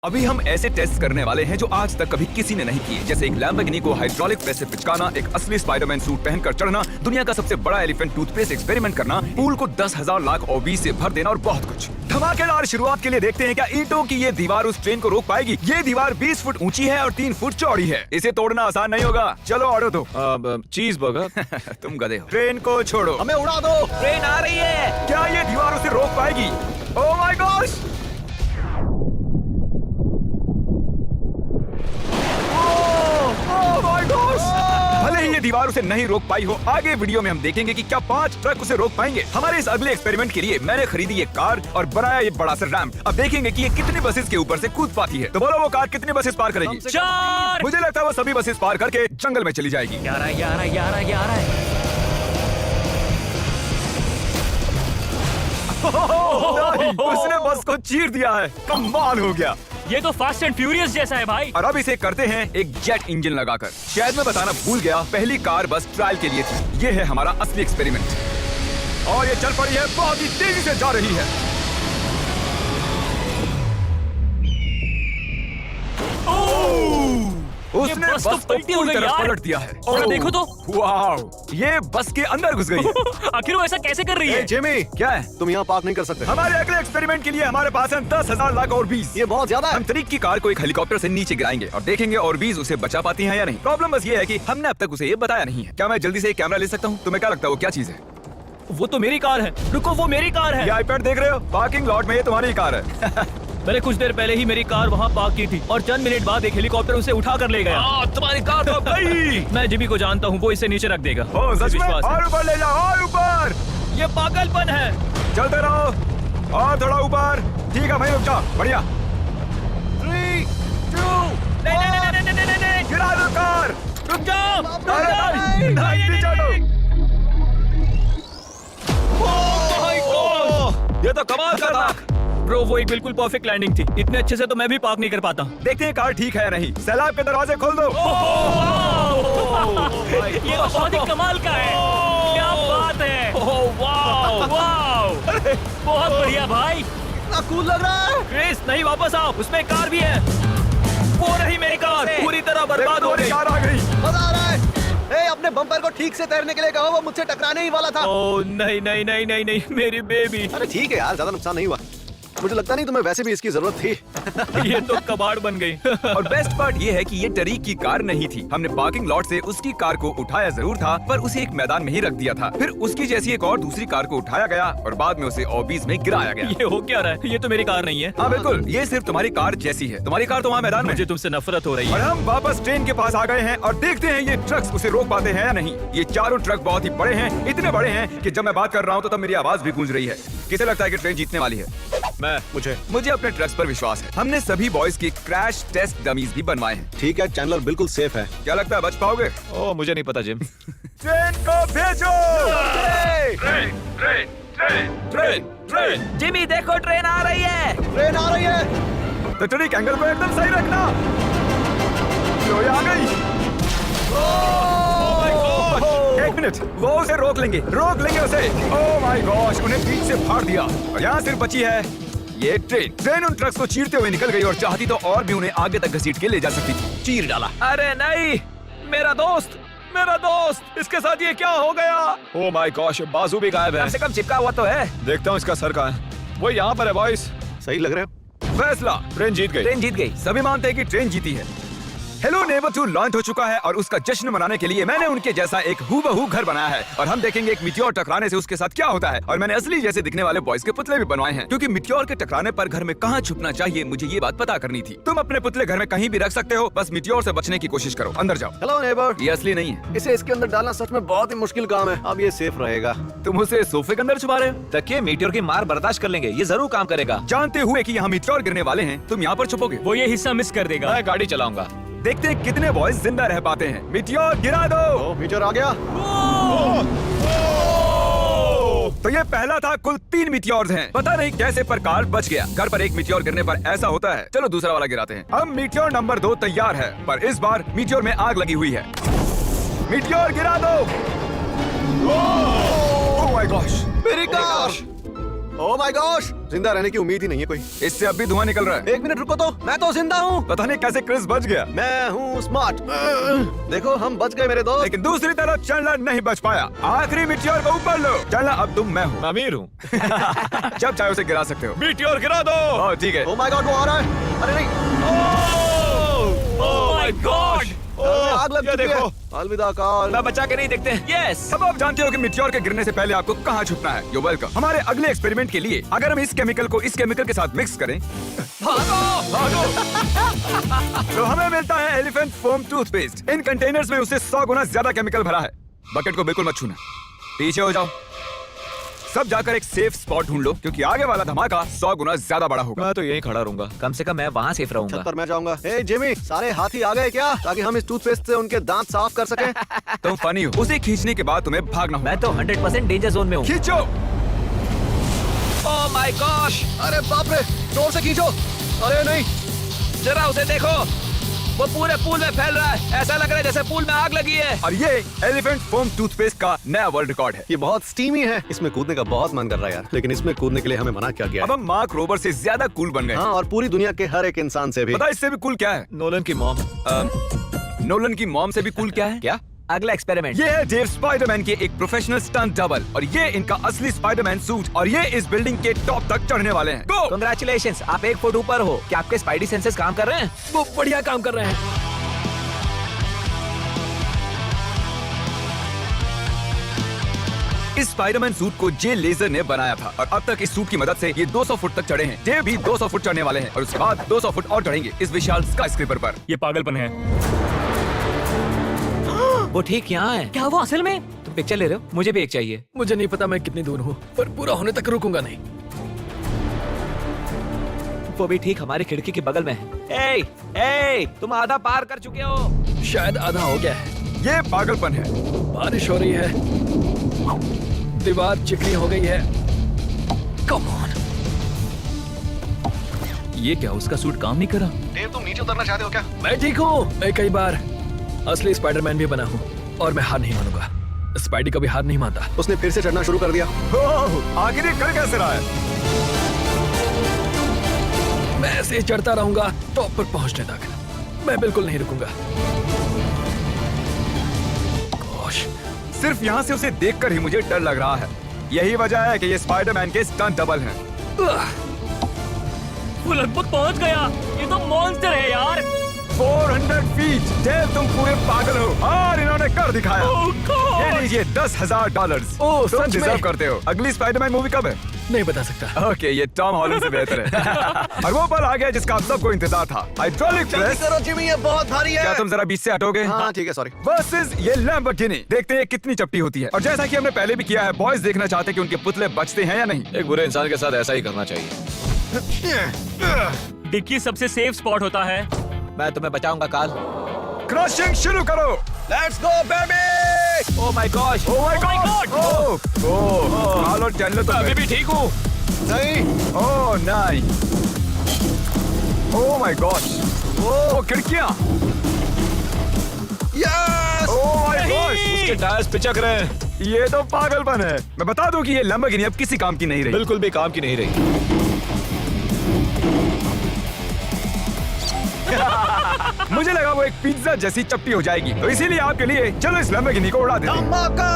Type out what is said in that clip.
अभी हम ऐसे टेस्ट करने वाले हैं जो आज तक कभी किसी ने नहीं किए, जैसे एक लैम्बोर्गिनी को हाइड्रोलिक प्रेस से पिचकाना, एक असली स्पाइडरमैन सूट पहनकर चढ़ना, दुनिया का सबसे बड़ा एलिफेंट टूथपेस्ट एक्सपेरिमेंट करना, पूल को 10,000 लाख OB से भर देना और बहुत कुछ। धमाकेदार शुरुआत के लिए देखते हैं क्या ईंटों की ये दीवार उस ट्रेन को रोक पाएगी। ये दीवार 20 फुट ऊंची है और 3 फुट चौड़ी है। इसे तोड़ना आसान नहीं होगा। चलो ऑर्डर दो। चीज बर्गर। तुम गधे हो। ट्रेन को छोड़ो, हमें उड़ा दो। ट्रेन आ रही है। क्या ये दीवार उसे रोक पाएगी? ओह माय गॉश! भले ही ये दीवार उसे नहीं रोक पाई हो, आगे वीडियो में हम देखेंगे कि क्या 5 ट्रक उसे रोक पाएंगे। हमारे इस अगले एक्सपेरिमेंट के लिए मैंने खरीदी ये कार और बनाया ये बड़ा सा रैंप। अब देखेंगे कि ये कितनी बसेस के ऊपर से कूद पाती है। तो बोलो वो कार कितनी बसेस पार करेगी? 4। मुझे लगता है वो सभी बसेस पार करके जंगल में चली जाएगी। 11 11 11 11। उसने बस को चीर दिया है। कमाल हो गया। ये तो फास्ट एंड फ्यूरियस जैसा है भाई। और अब इसे करते हैं एक जेट इंजन लगाकर। शायद मैं बताना भूल गया, पहली कार बस ट्रायल के लिए थी। ये है हमारा असली एक्सपेरिमेंट और ये चल पड़ी है, बहुत ही तेजी से जा रही है। उसने बस तो बस को पलटी हो पूरी गई तरह यार। पलट दिया है। जरा देखो तो। वाओ, ये बस के अंदर घुस गई है। आखिर वो ऐसा कैसे कर रही है? जिमी, क्या है? तुम यहाँ पार्क नहीं कर सकते। हमारे अगले एक्सपेरिमेंट के लिए हमारे पास है 10,000 लाख और 20। ये बहुत ज्यादा है। हम तरीक की कार को एक हेलीकॉप्टर से नीचे गिराएंगे और देखेंगे और 20 उसे बचा पाती हैं या नहीं। प्रॉब्लम बस ये है कि हमने अब तक उसे ये बताया नहीं है। क्या मैं जल्दी से एक कैमरा ले सकता हूँ? तुम्हें क्या लगता है वो क्या चीज है? वो तो मेरी कार है। रुको, वो मेरी कार है। ये आईपैड देख रहे हो? पार्किंग लॉट में ये तुम्हारी कार है। मैंने कुछ देर पहले ही मेरी कार वहाँ पार्क की थी और चंद मिनट बाद एक हेलीकॉप्टर उसे उठा कर ले गया। तुम्हारी कार तो गई। मैं जिमी को जानता हूँ, वो इसे नीचे रख देगा। ओ सच में? विश्वास है। और ऊपर ले जाओ, और ऊपर। ये पागलपन है। चलते रहो और थोड़ा ऊपर। ठीक है भाई, रुक जाओ। बढ़िया। 3, 2, नहीं नहीं नहीं नहीं नहीं नहीं, गिरा दो कार। रुक जाओ। अरे नहीं, नीचे हटो। ये तो कमाल का था। ब्रो, वो एक बिल्कुल परफेक्ट लैंडिंग थी। इतने अच्छे से तो मैं भी पार्क नहीं कर पाता। देखते हैं कार ठीक है या नहीं। सैलाब के दरवाजे खोल दो। ये तो बहुत ही कमाल का है। क्या बात है। वाओ वाओ, बहुत बढ़िया भाई। कितना कूल लग रहा है। क्रिस, नहीं, वापस आओ। उसमें एक कार भी है। वो रही मेरी कार, पूरी तरह बर्बाद हो गई। कार आ गई। मजा आ रहा है। ए, अपने बम्पर को ठीक से तैरने के लिए कहो, वो मुझसे टकराने ही वाला था। ओह नहीं नहीं नहीं नहीं नहीं, मेरी बेबी। अरे ठीक है यार, ज्यादा नुकसान नहीं हुआ। मुझे लगता नहीं तुम्हें वैसे भी इसकी जरूरत थी। ये तो कबाड़ बन गई। और बेस्ट पार्ट ये है कि ये टरीक की कार नहीं थी। हमने पार्किंग लॉट से उसकी कार को उठाया जरूर था, पर उसे एक मैदान में ही रख दिया था। फिर उसकी जैसी एक और दूसरी कार को उठाया गया और बाद में उसे ऑबीज में गिराया गया। ये हो क्या रहा है? ये तो मेरी कार नहीं है। हाँ बिल्कुल, ये सिर्फ तुम्हारी कार जैसी है। तुम्हारी कार तो वहाँ मैदान में। मुझे तुमसे नफरत हो रही और है। हम वापस ट्रेन के पास आ गए हैं और देखते हैं ये ट्रक्स उसे रोक पाते हैं या नहीं। ये चारों ट्रक बहुत ही बड़े हैं, इतने बड़े हैं कि जब मैं बात कर रहा हूँ तो तब मेरी आवाज भी गूंज रही है। किसे लगता है कि ट्रेन जीतने वाली है? मुझे अपने ट्रक्स पर विश्वास है। हमने सभी बॉयज की क्रैश टेस्ट डमीज भी बनवाए हैं। ठीक है, चैंडलर बिल्कुल सेफ है। क्या लगता है बच पाओगे? ओह, मुझे नहीं पता जिम। ट्रेन को भेजो। Train train train train train. Jimmy देखो, ट्रेन आ रही है। ट्रेन आ रही है। तो ट्रिक एंगल को एकदम सही रखना। लो, ये आ गई। एक मिनट, वो उसे रोक लेंगे उसे। ओह माय गॉश, उन्हें बीच से फाड़ दिया और यहाँ सिर्फ बची है ये ट्रेन उन ट्रक्स को चीरते हुए निकल गई और चाहती तो और भी उन्हें आगे तक घसीट के ले जा सकती थी। चीर डाला। अरे नहीं, मेरा दोस्त, इसके साथ ये क्या हो गया? ओह माय गॉश, बाजू भी गायब है। कम से कम चिपका हुआ तो है। देखता हूँ इसका सर कहाँ है। वो यहाँ पर है बॉयज। सही लग रहे हो। फैसला, ट्रेन जीत गई। ट्रेन जीत गई। सभी मानते हैं कि ट्रेन जीती है। हेलो नेबर 2 लॉन्च हो चुका है और उसका जश्न मनाने के लिए मैंने उनके जैसा एक हूबहू घर बनाया है और हम देखेंगे एक मिट्योर टकराने से उसके साथ क्या होता है। और मैंने असली जैसे दिखने वाले बॉयज के पुतले भी बनवाए हैं, क्योंकि मिट्योर के टकराने पर घर में कहाँ छुपना चाहिए मुझे ये बात पता करनी थी। तुम अपने पुतले घर में कहीं भी रख सकते हो, बस मिट्योर से बचने की कोशिश करो। अंदर जाओ। Hello neighbour. ये असली नहीं है। इसे इसके अंदर डालना सच में बहुत ही मुश्किल काम है। अब ये सेफ रहेगा। तुम उसे सोफे के अंदर छुपा रहे हो? तकिए मीटियोर की मार बर्दाश्त कर लेंगे, ये जरूर काम करेगा। जानते हुए कि यहाँ मिट्योर गिरने वाले हैं, तुम यहाँ पर छुपोगे? वो ये हिस्सा मिस कर देगा। मैं गाड़ी चलाऊंगा। देखते हैं कितने बॉयज जिंदा रह पाते हैं। मिट्योर गिरा दो। मीटर आ गया। तो ये पहला था, कुल 3 मिट्योर्स हैं। पता नहीं कैसे पर कार बच गया। घर पर एक मिट्योर गिरने पर ऐसा होता है। चलो दूसरा वाला गिराते हैं। अब मिट्योर नंबर 2 तैयार है, पर इस बार मिट्योर में आग लगी हुई है। मिट्योर गिरा दो। ओह माय गॉश, मेरी कार। ओह माय गॉश, जिंदा रहने की उम्मीद ही नहीं है कोई। इससे अब भी धुआं निकल रहा है। 1 मिनट रुको तो, मैं तो जिंदा हूँ। पता नहीं कैसे क्रिस बच गया, मैं हूँ स्मार्ट। देखो हम बच गए मेरे दोस्त। लेकिन दूसरी तरफ चैंडलर नहीं बच पाया। आखिरी मिट्योर को ऊपर लो। चैंडलर अब तुम मैं हूँ। मैं अमीर हूँ। जब चाहे उसे गिरा सकते हो। मीटियोर गिरा दो। ओह ठीक है। ओह माय गॉड, वो आ रहा है। अरे नहीं, ओह माय गॉड। आग लग ये चुकी देखो। है। अलविदा काल। मैं बचा के नहीं देखते। यस। अब आप जानते हो कि मिट्योर के गिरने से पहले आपको कहाँ छुपना है। You welcome. हमारे अगले एक्सपेरिमेंट के लिए अगर हम इस केमिकल को इस केमिकल के साथ मिक्स करें तो हमें मिलता है एलिफेंट फोम टूथपेस्ट। इन कंटेनर्स में उससे 100 गुना ज्यादा केमिकल भरा है। बकेट को बिल्कुल मत छूना, पीछे हो जाओ। सब जाकर एक सेफ स्पॉट ढूंढ लो, क्योंकि आगे वाला धमाका 100 गुना ज्यादा बड़ा होगा। मैं तो यहीं खड़ा रहूंगा। कम से कम मैं वहाँ सेफ रहूंगा। छत पर मैं जाऊंगा। हे जिमी, सारे हाथी आ गए क्या, ताकि हम इस टूथपेस्ट से उनके दांत साफ कर सकें? तुम फनी हो। उसे खींचने के बाद तुम्हें भागना होगा। मैं तो 100% डेंजर जोन में हूँ। खींचो। ओह माय गॉश, अरे बाप रे, जोर से खींचो। अरे नहीं, जरा उसे देखो, वो पूरे पूल में फैल रहा है। ऐसा लग रहा है जैसे पूल में आग लगी है। और ये एलिफेंट फोम टूथपेस्ट का नया वर्ल्ड रिकॉर्ड है। ये बहुत स्टीमी है। इसमें कूदने का बहुत मन कर रहा है यार, लेकिन इसमें कूदने के लिए हमें मना किया गया अब है। हम मार्क रोबर से ज्यादा कूल बन गए। हाँ, और पूरी दुनिया के हर एक इंसान से भी। पता है इससे भी कूल क्या है? नोलन की मॉम। नोलन की मॉम से भी कूल क्या है? क्या? अगला एक्सपेरिमेंट। ये है डेव स्पाइडरमैन के एक प्रोफेशनल स्टंट डबल, और ये इनका असली स्पाइडरमैन सूट, और ये इस बिल्डिंग के टॉप तक चढ़ने वाले हैं। गो! कांग्रेचुलेशंस, आप 1 फुट ऊपर हो। क्या आपके स्पाइडी सेंसेस काम कर रहे हैं? वो बढ़िया काम कर रहे हैं। इस स्पाइडरमैन सूट को जे लेजर ने बनाया था, और अब तक इस सूट की मदद से ये 200 फुट तक चढ़े हैं। जे भी 200 फुट चढ़ने वाले हैं, और उसके बाद 200 फुट और चढ़ेंगे इस विशाल स्काईस्क्रेपर पर। ये पागलपन है। वो ठीक यहाँ है। क्या वो असल में? तुम पिक्चर ले रहे हो? मुझे भी एक चाहिए। मुझे नहीं पता मैं कितनी दूर हूँ, पर पूरा होने तक रुकूंगा नहीं। वो भी ठीक हमारी खिड़की के बगल में है। ए, तुम आधा पार कर चुके हो। शायद आधा हो गया है। ये पागलपन है। बारिश हो रही है, दीवार चिकनी हो गई है। Come on. ये क्या, उसका सूट काम नहीं करा? देव, तुम नीचे उतरना चाहते हो क्या? मैं ठीक हूँ। मैं कई बार असली स्पाइडरमैन भी बना हूँ, और मैं हार नहीं मानूंगा। स्पाइडी कभी हार नहीं मानता। उसने फिर से चढ़ना शुरू कर दिया। ओह, आखिर ये कर कैसे रहा है? मैं ऐसे ही चढ़ता रहूंगा टॉप पर पहुंचने तक। मैं बिल्कुल नहीं रुकूंगा। गोश, सिर्फ यहाँ से उसे देखकर ही मुझे डर लग रहा है। यही वजह है कि ये स्पाइडरमैन के स्टंट डबल हैं। वो लगभग पहुंच गया। ये तो मॉन्स्टर है यार। 400 फीट। डेव, तुम पूरे पागल हो, और इन्होंने कर दिखाया। Oh God! ये लीजिए $10,000। ओह, तुम सच में? डिजर्व करते हो। अगली स्पाइडरमैन मूवी कब है? नहीं बता सकता। ओके, ये टॉम हॉलैंड से बेहतर है। और वो पल आ गया जिसका आप सबको इंतजार था। हाइड्रोलिक जल्दी प्रेस। करो जिमी, ये बहुत भारी है। क्या तुम जरा बीच से हटोगे? हाँ ठीक है, सॉरी। वर्सेस ये लैम्बोर्गिनी। देखते हैं कितनी चपटी होती है। और जैसा कि हमने पहले भी किया है, बॉयज देखना चाहते हैं कि उनके पुतले बचते हैं या नहीं। एक बुरे इंसान के साथ ऐसा ही करना चाहिए। डिक्की सबसे सेफ स्पॉट होता है। मैं तुम्हें बचाऊंगा काल। क्रशिंग शुरू करो। Let's go baby. Oh my gosh, oh my god. Oh, काल और चैंडलर तो अभी भी ठीक हूँ। नहीं, ओह नहीं। ओह माय गॉश। ओह, खिड़कियां। यस। Oh my gosh. उसके टायर्स पिचक रहे हैं। ये तो पागलपन है। मैं बता दूं कि ये लैम्बोर्गिनी अब किसी काम की नहीं रही। बिल्कुल भी काम की नहीं रही। मुझे लगा वो एक पिज्जा जैसी चपटी हो जाएगी, तो इसीलिए आपके लिए चलो इस लैम्बोर्गिनी को उड़ा देते हैं। धमाका।